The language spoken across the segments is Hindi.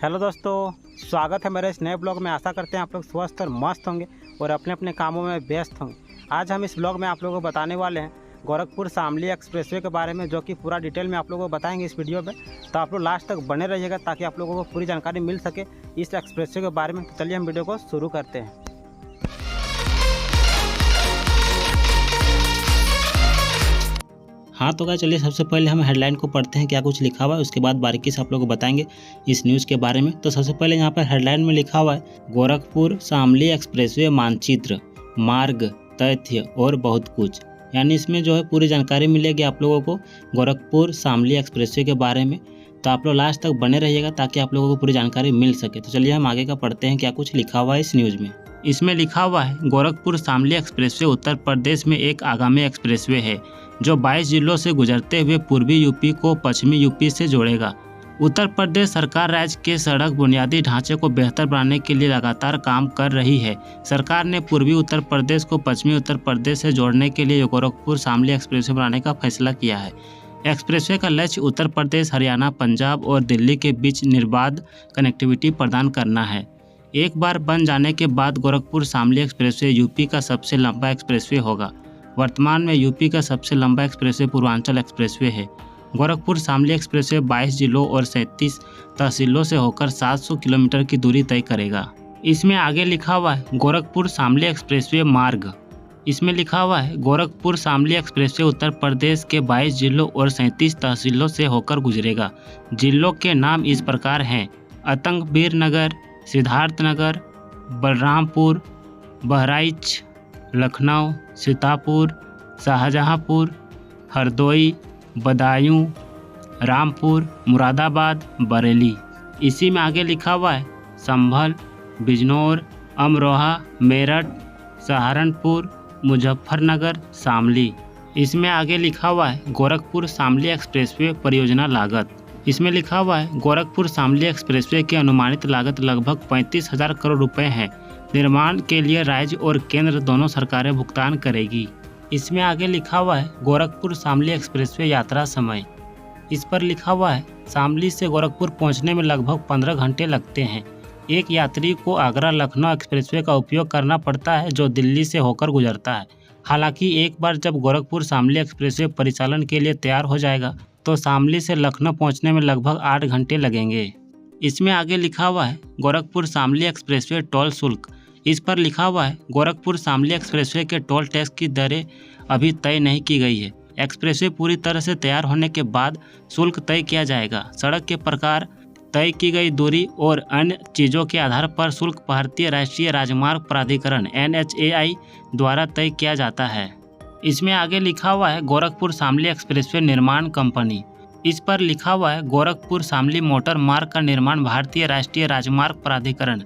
हेलो दोस्तों, स्वागत है मेरे इस नए ब्लॉग में। आशा करते हैं आप लोग स्वस्थ और मस्त होंगे और अपने अपने कामों में व्यस्त होंगे। आज हम इस ब्लॉग में आप लोगों को बताने वाले हैं गोरखपुर शामली एक्सप्रेसवे के बारे में, जो कि पूरा डिटेल में आप लोगों को बताएंगे इस वीडियो में। तो आप लोग लास्ट तक बने रहिएगा ताकि आप लोगों को पूरी जानकारी मिल सके इस एक्सप्रेसवे के बारे में। तो चलिए हम वीडियो को शुरू करते हैं। हाँ तो क्या, चलिए सबसे पहले हम हेडलाइन को पढ़ते हैं क्या कुछ लिखा हुआ है, उसके बाद बारीकी से आप लोगों को बताएंगे इस न्यूज़ के बारे में। तो सबसे पहले यहाँ पर हेडलाइन में लिखा हुआ है गोरखपुर शामली एक्सप्रेसवे मानचित्र, मार्ग, तथ्य और बहुत कुछ। यानी इसमें जो है पूरी जानकारी मिलेगी आप लोगों को गोरखपुर शामली एक्सप्रेसवे के बारे में। तो आप लोग लास्ट तक बने रहिएगा ताकि आप लोगों को पूरी जानकारी मिल सके। तो चलिए हम आगे का पढ़ते हैं क्या कुछ लिखा हुआ है इस न्यूज़ में। इसमें लिखा हुआ है गोरखपुर शामली एक्सप्रेसवे उत्तर प्रदेश में एक आगामी एक्सप्रेसवे है जो 22 जिलों से गुजरते हुए पूर्वी यूपी को पश्चिमी यूपी से जोड़ेगा। उत्तर प्रदेश सरकार राज्य के सड़क बुनियादी ढांचे को बेहतर बनाने के लिए लगातार काम कर रही है। सरकार ने पूर्वी उत्तर प्रदेश को पश्चिमी उत्तर प्रदेश से जोड़ने के लिए गोरखपुर शामली एक्सप्रेसवे बनाने का फैसला किया है। एक्सप्रेसवे का लक्ष्य उत्तर प्रदेश, हरियाणा, पंजाब और दिल्ली के बीच निर्बाध कनेक्टिविटी प्रदान करना है। एक बार बन जाने के बाद गोरखपुर शामली एक्सप्रेसवे यूपी का सबसे लंबा एक्सप्रेसवे होगा। वर्तमान में यूपी का सबसे लंबा एक्सप्रेसवे पूर्वांचल एक्सप्रेसवे है। गोरखपुर शामली एक्सप्रेसवे 22 जिलों और 37 तहसीलों से होकर 700 किलोमीटर की दूरी तय करेगा। इसमें आगे लिखा हुआ है गोरखपुर शामली एक्सप्रेसवे मार्ग। इसमें लिखा हुआ है गोरखपुर शामली एक्सप्रेसवे उत्तर प्रदेश के 22 जिलों और 37 तहसीलों से होकर गुजरेगा। जिलों के नाम इस प्रकार हैं: आतंकबीर नगर, सिद्धार्थनगर, बलरामपुर, बहराइच, लखनऊ, सीतापुर, शाहजहांपुर, हरदोई, बदायूं, रामपुर, मुरादाबाद, बरेली। इसी में आगे लिखा हुआ है संभल, बिजनौर, अमरोहा, मेरठ, सहारनपुर, मुजफ्फरनगर, शामली। इसमें आगे लिखा हुआ है गोरखपुर शामली एक्सप्रेसवे परियोजना लागत। इसमें लिखा हुआ है गोरखपुर शामली एक्सप्रेसवे की अनुमानित लागत लगभग 35,000 करोड़ रुपए है। निर्माण के लिए राज्य और केंद्र दोनों सरकारें भुगतान करेगी। इसमें आगे लिखा हुआ है गोरखपुर शामली एक्सप्रेसवे यात्रा समय। इस पर लिखा हुआ है शामली से गोरखपुर पहुंचने में लगभग 15 घंटे लगते हैं। एक यात्री को आगरा लखनऊ एक्सप्रेसवे का उपयोग करना पड़ता है जो दिल्ली से होकर गुजरता है। हालांकि एक बार जब गोरखपुर शामली एक्सप्रेसवे परिचालन के लिए तैयार हो जाएगा तो शामली से लखनऊ पहुंचने में लगभग 8 घंटे लगेंगे। इसमें आगे लिखा हुआ है गोरखपुर शामली एक्सप्रेसवे टोल शुल्क। इस पर लिखा हुआ है गोरखपुर शामली एक्सप्रेसवे के टोल टैक्स की दरें अभी तय नहीं की गई है। एक्सप्रेसवे पूरी तरह से तैयार होने के बाद शुल्क तय किया जाएगा। सड़क के प्रकार, तय की गई दूरी और अन्य चीज़ों के आधार पर शुल्क भारतीय राष्ट्रीय राजमार्ग प्राधिकरण NHAI द्वारा तय किया जाता है। इसमें आगे लिखा हुआ है गोरखपुर शामली एक्सप्रेसवे निर्माण कंपनी। इस पर लिखा हुआ है गोरखपुर शामली मोटर मार्ग का निर्माण भारतीय राष्ट्रीय राजमार्ग प्राधिकरण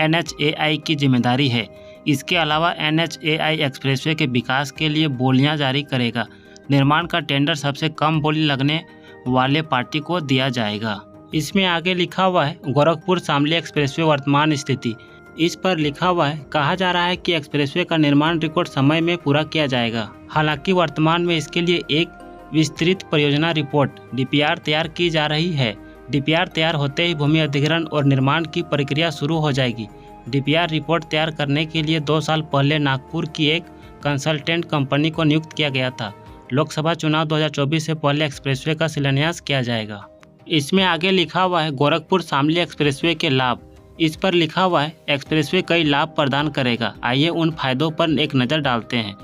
NHAI की जिम्मेदारी है। इसके अलावा NHAI एक्सप्रेसवे के विकास के लिए बोलियां जारी करेगा। निर्माण का टेंडर सबसे कम बोली लगने वाले पार्टी को दिया जाएगा। इसमें आगे लिखा हुआ है गोरखपुर शामली एक्सप्रेसवे वर्तमान स्थिति। इस पर लिखा हुआ है कहा जा रहा है कि एक्सप्रेसवे का निर्माण रिकॉर्ड समय में पूरा किया जाएगा। हालांकि वर्तमान में इसके लिए एक विस्तृत परियोजना रिपोर्ट DPR तैयार की जा रही है। DPR तैयार होते ही भूमि अधिग्रहण और निर्माण की प्रक्रिया शुरू हो जाएगी। DPR रिपोर्ट तैयार करने के लिए 2 साल पहले नागपुर की एक कंसल्टेंट कंपनी को नियुक्त किया गया था। लोकसभा चुनाव 2024 से पहले एक्सप्रेसवे का शिलान्यास किया जाएगा। इसमें आगे लिखा हुआ है गोरखपुर शामली एक्सप्रेसवे के लाभ। इस पर लिखा हुआ है एक्सप्रेसवे कई लाभ प्रदान करेगा। आइए उन फायदों पर एक नज़र डालते हैं।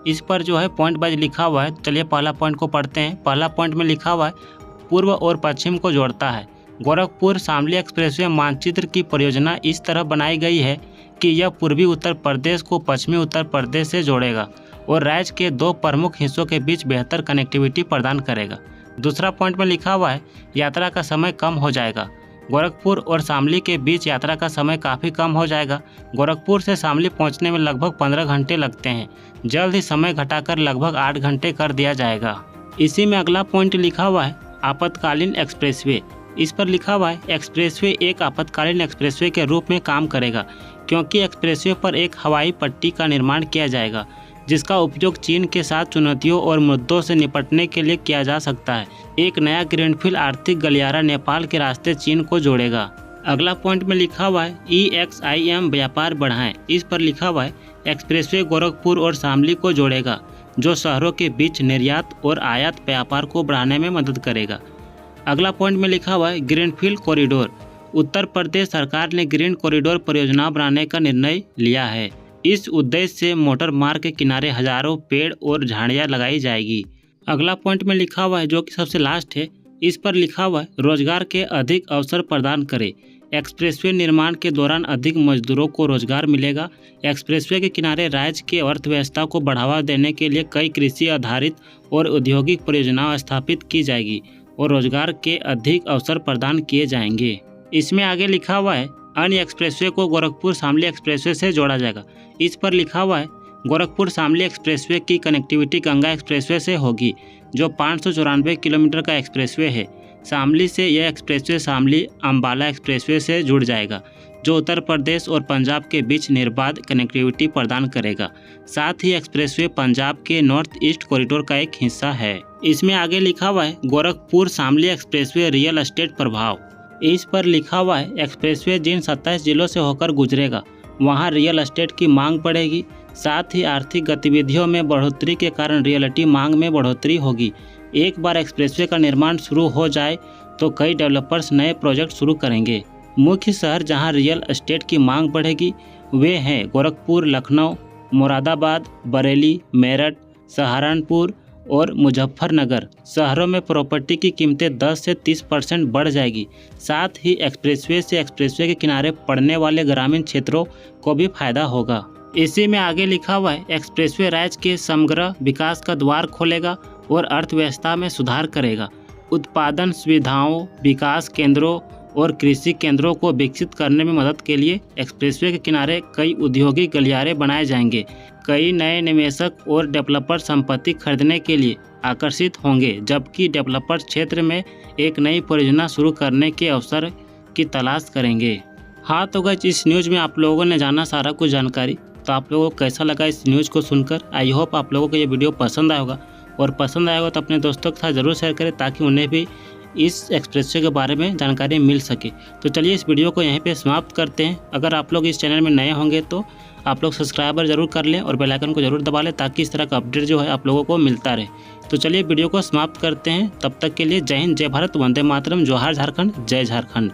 इस पर जो है पॉइंट वाइज लिखा हुआ है। चलिए पहला पॉइंट को पढ़ते हैं। पहला पॉइंट में लिखा हुआ है पूर्व और पश्चिम को जोड़ता है। गोरखपुर शामली एक्सप्रेसवे मानचित्र की परियोजना इस तरह बनाई गई है कि यह पूर्वी उत्तर प्रदेश को पश्चिमी उत्तर प्रदेश से जोड़ेगा और राज्य के 2 प्रमुख हिस्सों के बीच बेहतर कनेक्टिविटी प्रदान करेगा। दूसरा पॉइंट में लिखा हुआ है यात्रा का समय कम हो जाएगा। गोरखपुर और शामली के बीच यात्रा का समय काफ़ी कम हो जाएगा। गोरखपुर से शामली पहुंचने में लगभग 15 घंटे लगते हैं। जल्द ही समय घटाकर लगभग 8 घंटे कर दिया जाएगा। इसी में अगला पॉइंट लिखा हुआ है आपातकालीन एक्सप्रेसवे। इस पर लिखा हुआ है एक्सप्रेसवे एक आपातकालीन एक्सप्रेसवे के रूप में काम करेगा क्योंकि एक्सप्रेसवे पर एक हवाई पट्टी का निर्माण किया जाएगा जिसका उपयोग चीन के साथ चुनौतियों और मुद्दों से निपटने के लिए किया जा सकता है। एक नया ग्रीनफील्ड आर्थिक गलियारा नेपाल के रास्ते चीन को जोड़ेगा। अगला पॉइंट में लिखा हुआ है EXIM व्यापार बढ़ाएं। इस पर लिखा हुआ है एक्सप्रेसवे गोरखपुर और शामली को जोड़ेगा, जो शहरों के बीच निर्यात और आयात व्यापार को बढ़ाने में मदद करेगा। अगला पॉइंट में लिखा हुआ है ग्रीनफील्ड कॉरिडोर। उत्तर प्रदेश सरकार ने ग्रीन कॉरिडोर परियोजना बनाने का निर्णय लिया है। इस उद्देश्य से मोटर मार्ग के किनारे हजारों पेड़ और झाड़ियाँ लगाई जाएगी। अगला पॉइंट में लिखा हुआ है, जो कि सबसे लास्ट है, इस पर लिखा हुआ है रोजगार के अधिक अवसर प्रदान करें। एक्सप्रेसवे निर्माण के दौरान अधिक मजदूरों को रोजगार मिलेगा। एक्सप्रेसवे के किनारे राज्य की अर्थव्यवस्था को बढ़ावा देने के लिए कई कृषि आधारित और औद्योगिक परियोजनाएं स्थापित की जाएगी और रोजगार के अधिक अवसर प्रदान किए जाएंगे। इसमें आगे लिखा हुआ है अन्य एक्सप्रेसवे को गोरखपुर शामली एक्सप्रेसवे से जोड़ा जाएगा। इस पर लिखा हुआ है गोरखपुर शामली एक्सप्रेसवे की कनेक्टिविटी गंगा एक्सप्रेसवे से होगी, जो 594 किलोमीटर का एक्सप्रेसवे है। शामली से यह एक्सप्रेसवे शामली अंबाला एक्सप्रेसवे से जुड़ जाएगा, जो उत्तर प्रदेश और पंजाब के बीच निर्बाध कनेक्टिविटी प्रदान करेगा। साथ ही एक्सप्रेसवे पंजाब के नॉर्थ ईस्ट कॉरिडोर का एक हिस्सा है। इसमें आगे लिखा हुआ है Gorakhpur Shamli expressway real estate प्रभाव। इस पर लिखा हुआ है एक्सप्रेसवे जिन 27 जिलों से होकर गुजरेगा, वहां रियल एस्टेट की मांग बढ़ेगी। साथ ही आर्थिक गतिविधियों में बढ़ोतरी के कारण रियलिटी मांग में बढ़ोतरी होगी। एक बार एक्सप्रेसवे का निर्माण शुरू हो जाए तो कई डेवलपर्स नए प्रोजेक्ट शुरू करेंगे। मुख्य शहर जहां रियल एस्टेट की मांग बढ़ेगी वे हैं गोरखपुर, लखनऊ, मुरादाबाद, बरेली, मेरठ, सहारनपुर और मुजफ्फरनगर। शहरों में प्रॉपर्टी की कीमतें 10 से 30% बढ़ जाएगी। साथ ही एक्सप्रेसवे से एक्सप्रेसवे के किनारे पड़ने वाले ग्रामीण क्षेत्रों को भी फायदा होगा। इसी में आगे लिखा हुआ है एक्सप्रेसवे राज्य के समग्र विकास का द्वार खोलेगा और अर्थव्यवस्था में सुधार करेगा। उत्पादन सुविधाओं, विकास केंद्रों और कृषि केंद्रों को विकसित करने में मदद के लिए एक्सप्रेसवे के किनारे कई औद्योगिक गलियारे बनाए जाएंगे। कई नए निवेशक और डेवलपर संपत्ति खरीदने के लिए आकर्षित होंगे, जबकि डेवलपर क्षेत्र में एक नई परियोजना शुरू करने के अवसर की तलाश करेंगे। हाँ तो गाइस, इस न्यूज़ में आप लोगों ने जाना सारा कुछ जानकारी। तो आप लोगों को कैसा लगा इस न्यूज़ को सुनकर? आई होप आप लोगों को ये वीडियो पसंद आया होगा, और पसंद आया होगा तो अपने दोस्तों के साथ ज़रूर शेयर करें ताकि उन्हें भी इस एक्सप्रेसवे के बारे में जानकारी मिल सके। तो चलिए इस वीडियो को यहीं पे समाप्त करते हैं। अगर आप लोग इस चैनल में नए होंगे तो आप लोग सब्सक्राइबर ज़रूर कर लें और बेल आइकन को ज़रूर दबा लें ताकि इस तरह का अपडेट जो है आप लोगों को मिलता रहे। तो चलिए वीडियो को समाप्त करते हैं। तब तक के लिए जय हिंद, जय भारत, वंदे मातरम, जोहार झारखंड, जय झारखंड।